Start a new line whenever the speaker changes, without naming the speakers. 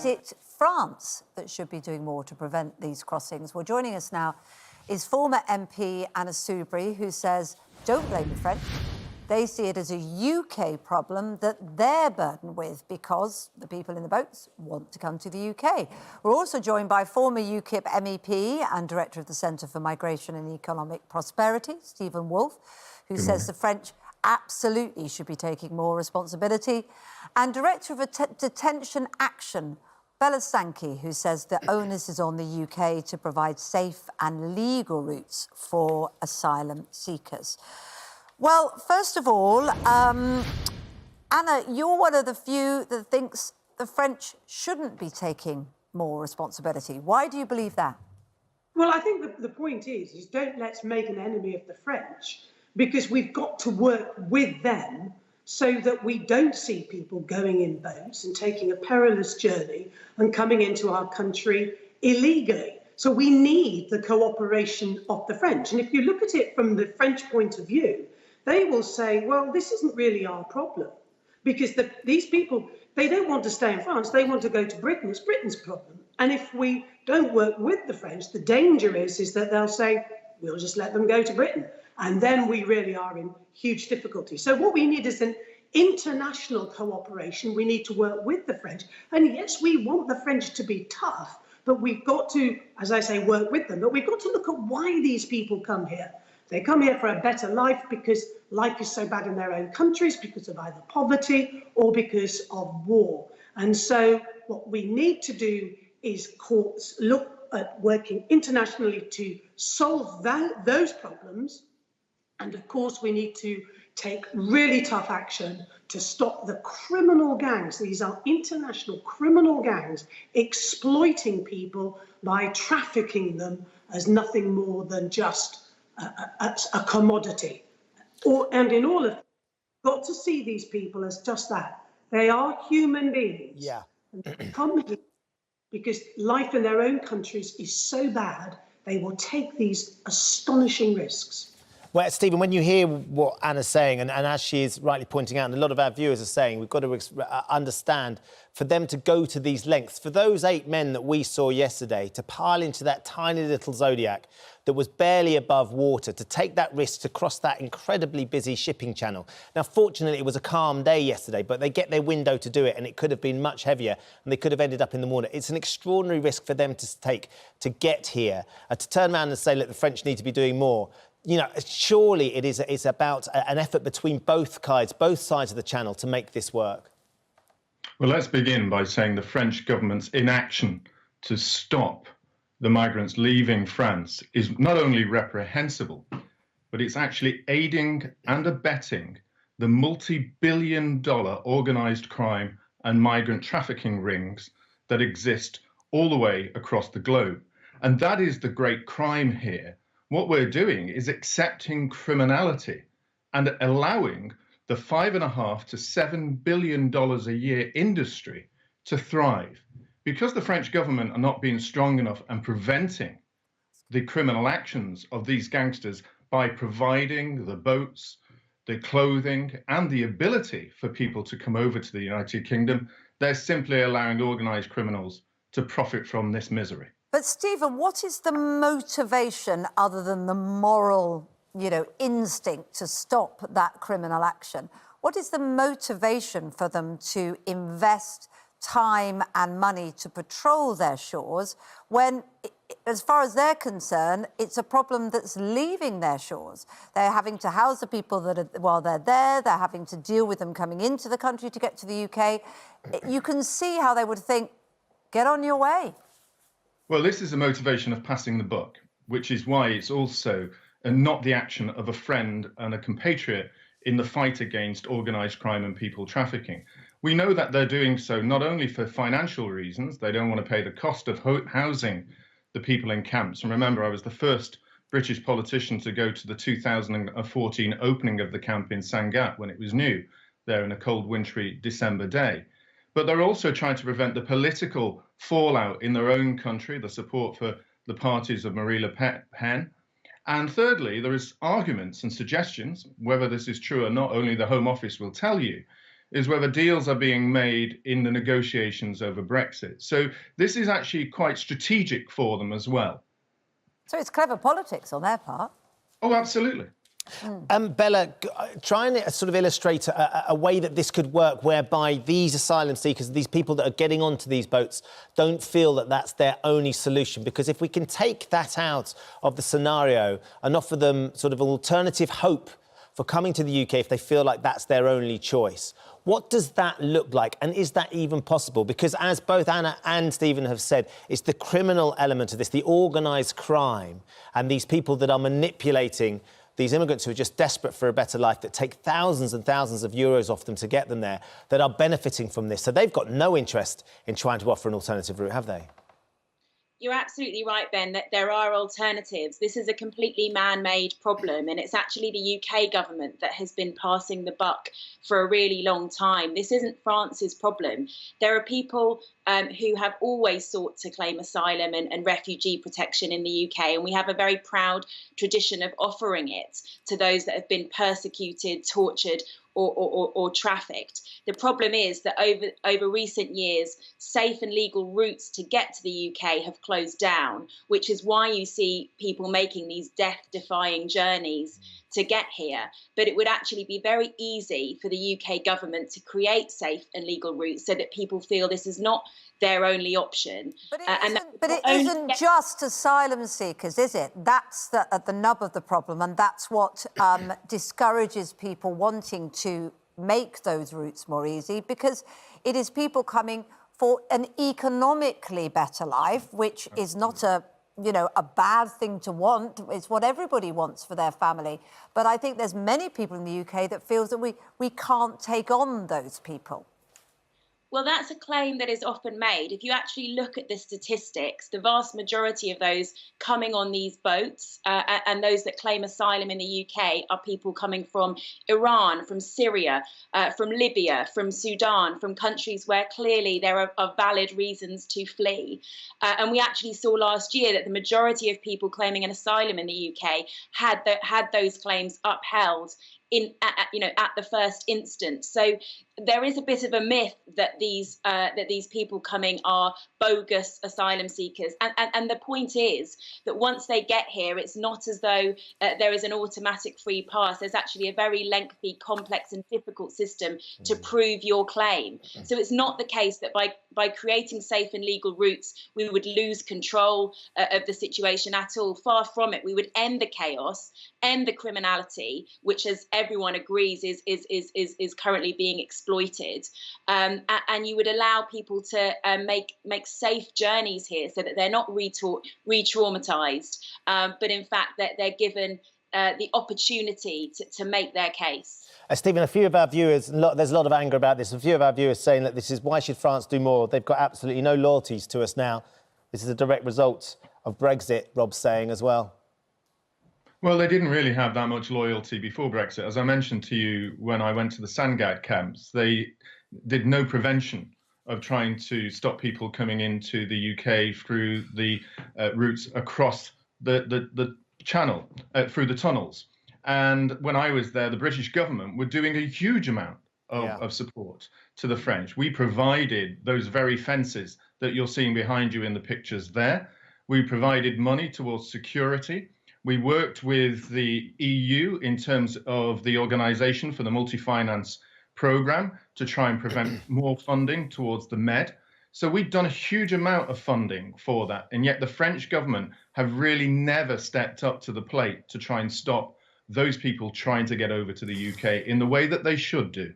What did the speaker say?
it France that should be doing more to prevent these crossings? Well, joining us now is former MP Anna Soubry, who says, don't blame the French. They see it as a UK problem that they're burdened with because the people in the boats want to come to the UK. We're also joined by former UKIP MEP and Director of the Centre for Migration and Economic Prosperity, Stephen Wolfe, who says the French absolutely should be taking more responsibility, and Director of Detention Action, Bella Sankey, who says the onus is on the UK to provide safe and legal routes for asylum seekers. Well, first of all, Anna, you're one of the few that thinks the French shouldn't be taking more responsibility. Why do you believe that?
Well, I think the point is don't let's make an enemy of the French, because we've got to work with them so that we don't see people going in boats and taking a perilous journey and coming into our country illegally. So we need the cooperation of the French. And if you look at it from the French point of view, they will say, well, this isn't really our problem, because these people, they don't want to stay in France. They want to go to Britain. It's Britain's problem. And if we don't work with the French, the danger is that they'll say, we'll just let them go to Britain. And then we really are in huge difficulty. So what we need is an international cooperation. We need to work with the French. And yes, we want the French to be tough, but we've got to, as I say, work with them. But we've got to look at why these people come here. They come here for a better life because life is so bad in their own countries, because of either poverty or because of war. And so what we need to do is look at working internationally to solve those problems. And of course, we need to take really tough action to stop the criminal gangs. These are international criminal gangs exploiting people by trafficking them as nothing more than just a commodity. And in all of it, got to see these people as just that. They are human beings.
Yeah.
And they come here because life in their own countries is so bad, they will take these astonishing risks.
Well, Stephen, when you hear what Anna's saying, and as she is rightly pointing out, and a lot of our viewers are saying, we've got to understand, for them to go to these lengths, for those 8 men that we saw yesterday to pile into that tiny little Zodiac that was barely above water, to take that risk to cross that incredibly busy shipping channel. Now, fortunately, it was a calm day yesterday, but they get their window to do it, and it could have been much heavier, and they could have ended up in the water. It's an extraordinary risk for them to take to get here, to turn around and say, look, the French need to be doing more. You know, surely it's about an effort between both sides of the channel to make this work.
Well, let's begin by saying the French government's inaction to stop the migrants leaving France is not only reprehensible, but it's actually aiding and abetting the multi-billion-dollar organised crime and migrant trafficking rings that exist all the way across the globe. And that is the great crime here. What we're doing is accepting criminality and allowing the $5.5 to $7 billion a year industry to thrive. Because the French government are not being strong enough and preventing the criminal actions of these gangsters by providing the boats, the clothing, and the ability for people to come over to the United Kingdom, they're simply allowing organised criminals to profit from this misery.
But, Stephen, what is the motivation other than the moral, instinct to stop that criminal action? What is the motivation for them to invest time and money to patrol their shores when, as far as they're concerned, it's a problem that's leaving their shores? They're having to house the people while they're there. They're having to deal with them coming into the country to get to the UK. You can see how they would think, get on your way.
Well, this is a motivation of passing the buck, which is why it's also not the action of a friend and a compatriot in the fight against organised crime and people trafficking. We know that they're doing so not only for financial reasons, they don't want to pay the cost of housing the people in camps. And remember, I was the first British politician to go to the 2014 opening of the camp in Sangatte when it was new, there in a cold, wintry December day. But they're also trying to prevent the political fallout in their own country, the support for the parties of Marine Le Pen. And thirdly, there is arguments and suggestions, whether this is true or not, only the Home Office will tell you, is whether deals are being made in the negotiations over Brexit. So this is actually quite strategic for them as well.
So it's clever politics on their part.
Oh, absolutely.
Bella, try and sort of illustrate a way that this could work whereby these asylum seekers, these people that are getting onto these boats, don't feel that that's their only solution. Because if we can take that out of the scenario and offer them sort of an alternative hope for coming to the UK if they feel like that's their only choice, what does that look like? And is that even possible? Because as both Anna and Stephen have said, it's the criminal element of this, the organised crime, and these people that are manipulating these immigrants who are just desperate for a better life, that take thousands and thousands of euros off them to get them there, that are benefiting from this. So they've got no interest in trying to offer an alternative route, have they?
You're absolutely right, Ben, that there are alternatives. This is a completely man-made problem, and it's actually the UK government that has been passing the buck for a really long time. This isn't France's problem. There are people who have always sought to claim asylum and refugee protection in the UK, and we have a very proud tradition of offering it to those that have been persecuted, tortured, or trafficked. The problem is that over recent years, safe and legal routes to get to the UK have closed down, which is why you see people making these death-defying journeys to get here. But it would actually be very easy for the UK government to create safe and legal routes so that people feel this is not their only option.
But it isn't just asylum seekers, is it? That's at the nub of the problem, and that's what discourages people wanting to make those routes more easy, because it is people coming for an economically better life, which is not a bad thing to want. It's what everybody wants for their family. But I think there's many people in the UK that feels that we can't take on those people.
Well, that's a claim that is often made. If you actually look at the statistics, the vast majority of those coming on these boats and those that claim asylum in the UK are people coming from Iran, from Syria, from Libya, from Sudan, from countries where clearly there are valid reasons to flee. And we actually saw last year that the majority of people claiming an asylum in the UK had those claims upheld at the first instance. So there is a bit of a myth that these people coming are bogus asylum seekers, and the point is that once they get here, it's not as though there is an automatic free pass. There's actually a very lengthy, complex and difficult system to prove your claim. So it's not the case that by creating safe and legal routes we would lose control of the situation at all. Far from it. We would end the chaos, end the criminality, which, as everyone agrees, is currently being exploited, and you would allow people to make safe journeys here, so that they're not re-traumatized, but in fact that they're given the opportunity to make their case.
Stephen, a few of our viewers, there's a lot of anger about this. A few of our viewers saying that this is why should France do more? They've got absolutely no loyalties to us now. This is a direct result of Brexit, Rob's saying as well.
Well, they didn't really have that much loyalty before Brexit. As I mentioned to you when I went to the Sandgate camps, they did no prevention of trying to stop people coming into the UK through the routes across the channel, through the tunnels. And when I was there, the British government were doing a huge amount of support to the French. We provided those very fences that you're seeing behind you in the pictures there. We provided money towards security. We worked with the EU in terms of the Organisation for the Multi-Finance Programme to try and prevent more funding towards the Med. So we've done a huge amount of funding for that. And yet the French government have really never stepped up to the plate to try and stop those people trying to get over to the UK in the way that they should do.